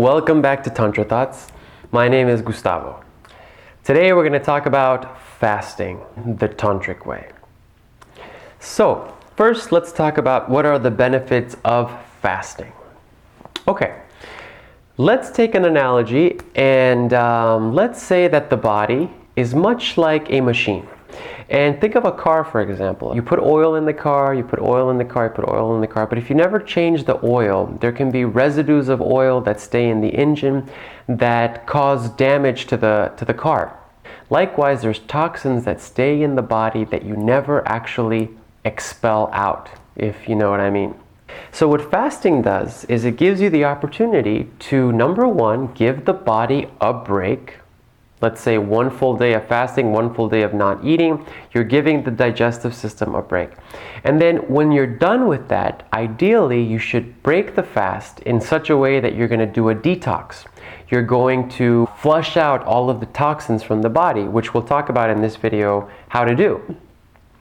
Welcome back to Tantra Thoughts. My name is Gustavo. Today we're going to talk about fasting the tantric way. So first let's talk about what are the benefits of fasting. Okay, let's take an analogy and let's say that the body is much like a machine. And think of a car, for example. You put oil in the car, you put oil in the car, you put oil in the car, but if you never change the oil, there can be residues of oil that stay in the engine that cause damage to the car. Likewise, there's toxins that stay in the body that you never actually expel out, if you know what I mean. So what fasting does is it gives you the opportunity to, number one, give the body a break. Let's say 1 full day of fasting, 1 full day of not eating, you're giving the digestive system a break. And then when you're done with that, ideally you should break the fast in such a way that you're going to do a detox. You're going to flush out all of the toxins from the body, which we'll talk about in this video how to do.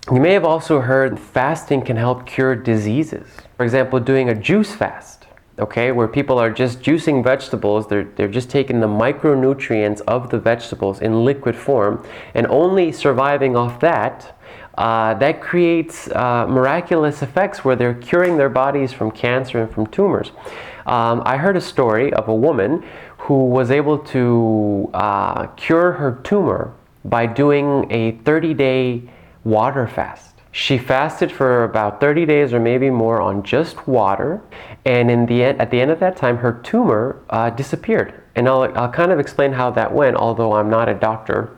You may have also heard fasting can help cure diseases. For example, doing a juice fast. Okay, where people are just juicing vegetables, they're just taking the micronutrients of the vegetables in liquid form and only surviving off that. That creates miraculous effects where they're curing their bodies from cancer and from tumors. I heard a story of a woman who was able to cure her tumor by doing a 30-day water fast. She fasted for about 30 days or maybe more on just water, and at the end of that time, her tumor disappeared. And I'll kind of explain how that went, although I'm not a doctor,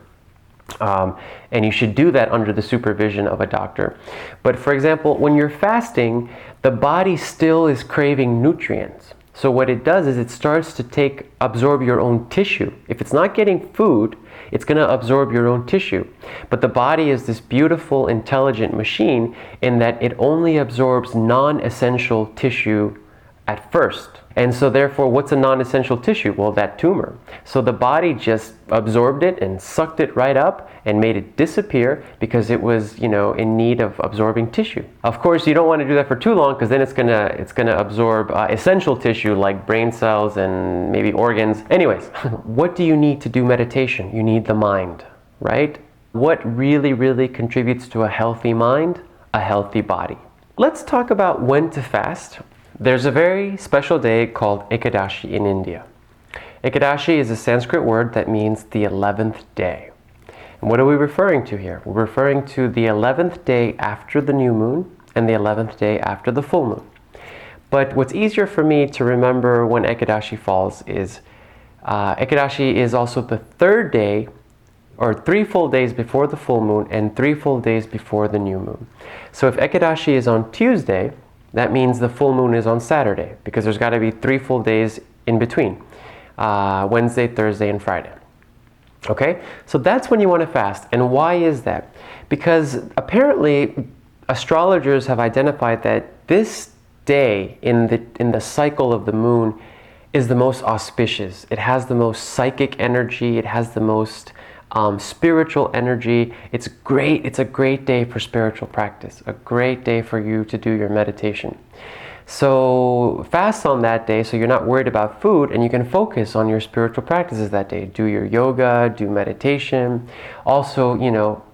and you should do that under the supervision of a doctor. But for example, when you're fasting, the body still is craving nutrients. So what it does is it starts to absorb your own tissue. If it's not getting food, it's going to absorb your own tissue. But the body is this beautiful, intelligent machine in that it only absorbs non-essential tissue at first. And so therefore, what's a non-essential tissue? Well, that tumor. So the body just absorbed it and sucked it right up and made it disappear because it was, in need of absorbing tissue. Of course, you don't want to do that for too long because then it's gonna absorb essential tissue like brain cells and maybe organs. Anyways, what do you need to do meditation? You need the mind, right? What really, really contributes to a healthy mind? A healthy body. Let's talk about when to fast. There's a very special day called Ekadashi in India. Ekadashi is a Sanskrit word that means the 11th day. And what are we referring to here? We're referring to the 11th day after the new moon and the 11th day after the full moon. But what's easier for me to remember when Ekadashi falls is Ekadashi is also the 3rd day, or 3 full days before the full moon and 3 full days before the new moon. So if Ekadashi is on Tuesday, that means the full moon is on Saturday, because there's got to be 3 full days in between, Wednesday, Thursday, and Friday. Okay, so that's when you want to fast. And why is that? Because apparently astrologers have identified that this day in the cycle of the moon is the most auspicious. It has the most psychic energy. It has the most spiritual energy. It's great. It's a great day for spiritual practice, a great day for you to do your meditation. So fast on that day so you're not worried about food and you can focus on your spiritual practices that day. Do your yoga, do meditation. Also,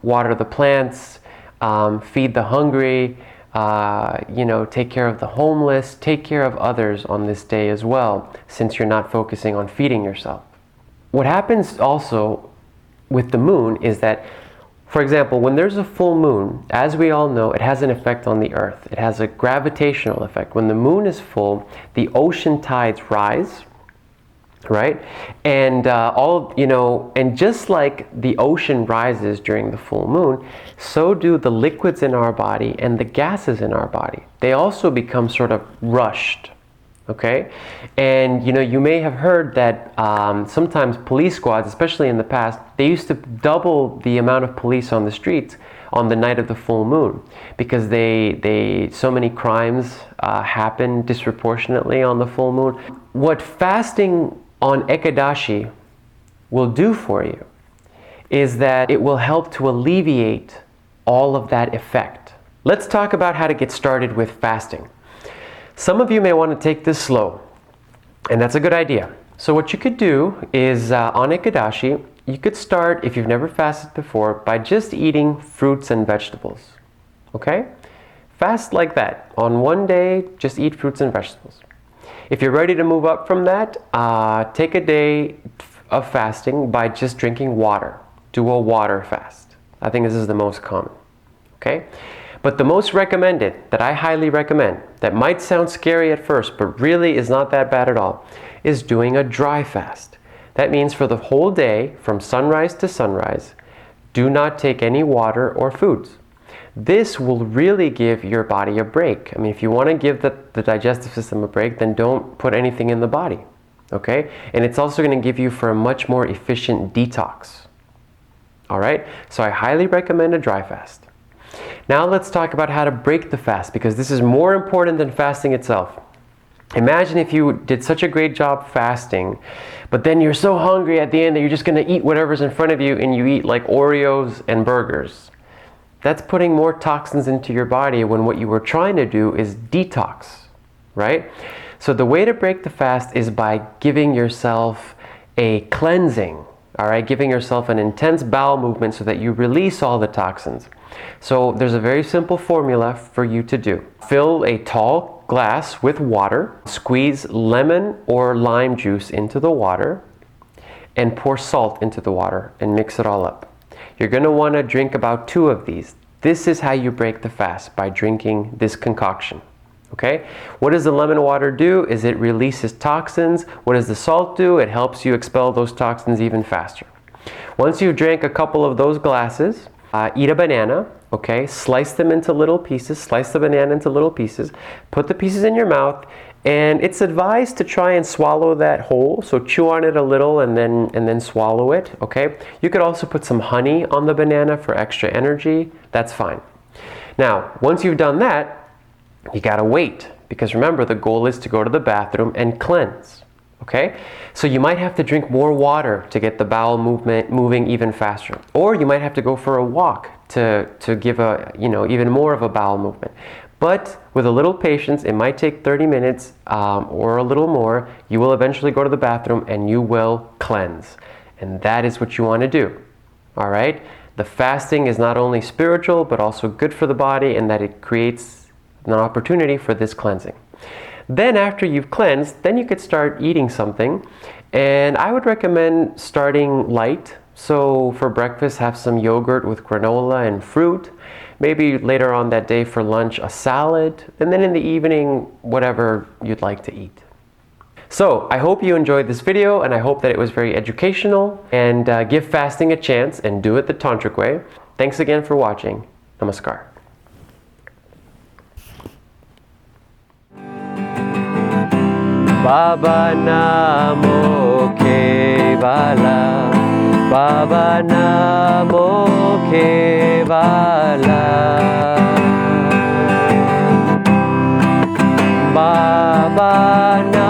water the plants, feed the hungry, take care of the homeless, take care of others on this day as well, since you're not focusing on feeding yourself. What happens also with the moon is that, for example, when there's a full moon, as we all know, it has an effect on the earth. It has a gravitational effect. When the moon is full, the ocean tides rise, right? And and just like the ocean rises during the full moon, so do the liquids in our body and the gases in our body. They also become sort of rushed. Okay, and you may have heard that sometimes police squads, especially in the past, they used to double the amount of police on the streets on the night of the full moon because so many crimes happen disproportionately on the full moon. What fasting on Ekadashi will do for you is that it will help to alleviate all of that effect. Let's talk about how to get started with fasting. Some of you may want to take this slow, and that's a good idea. So what you could do is on Ekadashi, you could start, if you've never fasted before, by just eating fruits and vegetables. Okay? Fast like that. On one day, just eat fruits and vegetables. If you're ready to move up from that, take a day of fasting by just drinking water. Do a water fast. I think this is the most common. Okay? But the most recommended, that I highly recommend, that might sound scary at first, but really is not that bad at all, is doing a dry fast. That means for the whole day, from sunrise to sunrise, do not take any water or foods. This will really give your body a break. I mean, if you want to give the digestive system a break, then don't put anything in the body. Okay? And it's also going to give you for a much more efficient detox. All right? So I highly recommend a dry fast. Now let's talk about how to break the fast, because this is more important than fasting itself. Imagine if you did such a great job fasting, but then you're so hungry at the end that you're just going to eat whatever's in front of you, and you eat like Oreos and burgers. That's putting more toxins into your body when what you were trying to do is detox, right? So the way to break the fast is by giving yourself a cleansing, all right? Giving yourself an intense bowel movement so that you release all the toxins. So there's a very simple formula for you to do. Fill a tall glass with water, squeeze lemon or lime juice into the water, and pour salt into the water and mix it all up. You're going to want to drink about 2 of these. This is how you break the fast, by drinking this concoction. Okay? What does the lemon water do? Is it releases toxins. What does the salt do? It helps you expel those toxins even faster. Once you've drank a couple of those glasses, eat a banana, okay? Slice them into little pieces. Slice the banana into little pieces. Put the pieces in your mouth, and it's advised to try and swallow that whole. So chew on it a little and then swallow it, okay? You could also put some honey on the banana for extra energy. That's fine. Now, once you've done that, you gotta wait, because remember, the goal is to go to the bathroom and cleanse. Okay? So you might have to drink more water to get the bowel movement moving even faster. Or you might have to go for a walk to give a, even more of a bowel movement. But with a little patience, it might take 30 minutes or a little more. You will eventually go to the bathroom and you will cleanse. And that is what you want to do. All right? The fasting is not only spiritual, but also good for the body, and that it creates an opportunity for this cleansing. Then after you've cleansed, then you could start eating something. And I would recommend starting light. So for breakfast, have some yogurt with granola and fruit. Maybe later on that day for lunch, a salad. And then in the evening, whatever you'd like to eat. So I hope you enjoyed this video, and I hope that it was very educational. And give fasting a chance and do it the Tantric way. Thanks again for watching. Namaskar. Baba Namo Kevala, Baba Namo Kevala, Baba Namo